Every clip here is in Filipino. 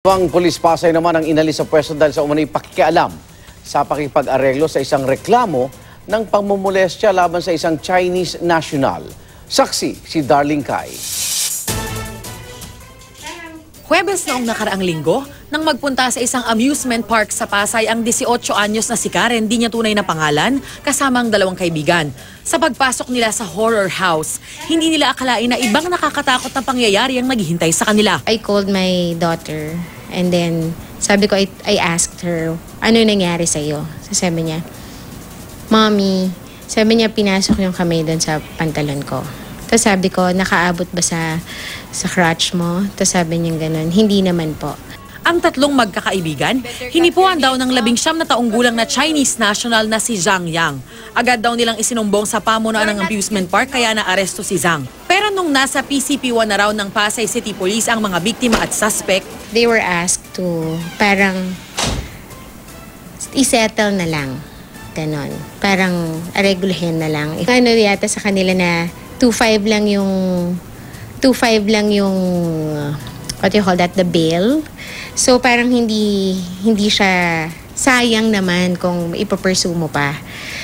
Ang Pulis Pasay naman ang inalis sa pwesto dahil sa umano'y pakikialam sa pakipag-areglo sa isang reklamo ng pangmumolestya laban sa isang Chinese national. Saksi si Darling Kai. Huwebes noong nakaraang linggo, nang magpunta sa isang amusement park sa Pasay ang 18 anyos na si Karen, di niya tunay na pangalan, kasama ang dalawang kaibigan. Sa pagpasok nila sa horror house, hindi nila akalain na ibang nakakatakot na pangyayari ang naghihintay sa kanila. I called my daughter and then sabi ko, I asked her, ano nangyari sa'yo? Sabi niya, Mommy, sabi niya pinasok yung kamay doon sa pantalon ko. Tapos sabi ko, nakaabot ba sa crotch mo? Tapos sabi niya ganun, hindi naman po. Ang tatlong magkakaibigan, hinipuan daw ng 19 na taong gulang na Chinese national na si Zhang Yang. Agad daw nilang isinumbong sa pamunuan ng amusement park kaya naaresto si Zhang. Pero nung nasa PCP-1 na raw ng Pasay City Police ang mga biktima at suspect, they were asked to parang isettle na lang. Ganon. Parang aregulahin na lang. Ano yata sa kanila na 2.5 lang yung what you call that, the bail. So parang hindi siya sayang naman kung ipapursue mo pa.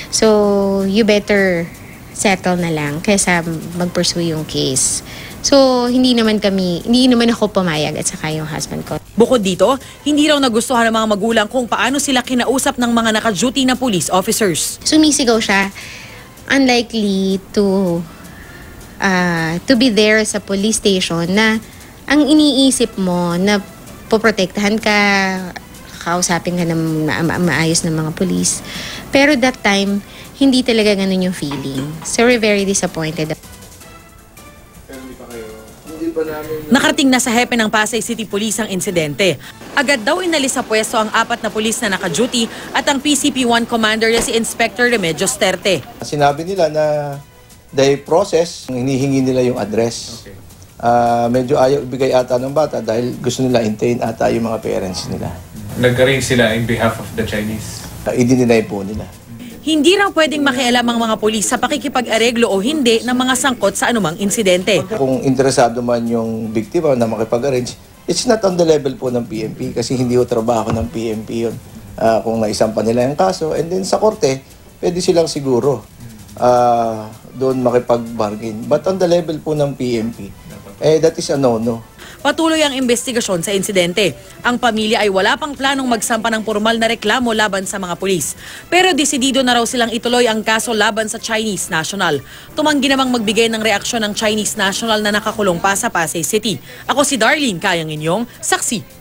So you better settle na lang kaysa mag-pursue yung case. So hindi naman ako pumayag at saka yung husband ko. Bukod dito, hindi raw nagustuhan ng mga magulang kung paano sila kinausap ng mga naka-duty na police officers. Sumisigaw siya, unlikely to be there sa police station na ang iniisip mo na poprotektahan ka, kausapin ka ng maayos ng mga police. Pero that time, hindi talaga ganun yung feeling. So we're very disappointed. Nakarating na sa hepe ng Pasay City Police ang insidente. Agad daw inalis sa pwesto ang 4 na pulis na naka-duty at ang PCP-1 commander na si Inspector Remedios Terte. Sinabi nila na the process, hinihingi nila yung address. Okay. Medyo ayaw ibigay ata ng bata dahil gusto nila hintayin ata yung mga parents nila. Nag-arrange sila in i-behalf of the Chinese. I-deny po nila. Hindi raw pwedeng makialam ang mga pulis sa pakikipag-areglo o hindi ng mga sangkot sa anumang insidente. Kung interesado man yung biktima na makipag-arrange, it's not on the level po ng PNP kasi hindi ho trabaho ng PNP yun. Kung naisampa nila yung kaso, and then sa korte, pwede silang siguro doon makipag-bargain. But on the level po ng PNP, that is a no-no. Patuloy ang investigasyon sa insidente. Ang pamilya ay wala pang planong magsampa ng formal na reklamo laban sa mga pulis. Pero desidido na raw silang ituloy ang kaso laban sa Chinese national. Tumanggi namang magbigay ng reaksyon ng Chinese national na nakakulong pa sa Pasay City. Ako si Darlene, kayang inyong saksi.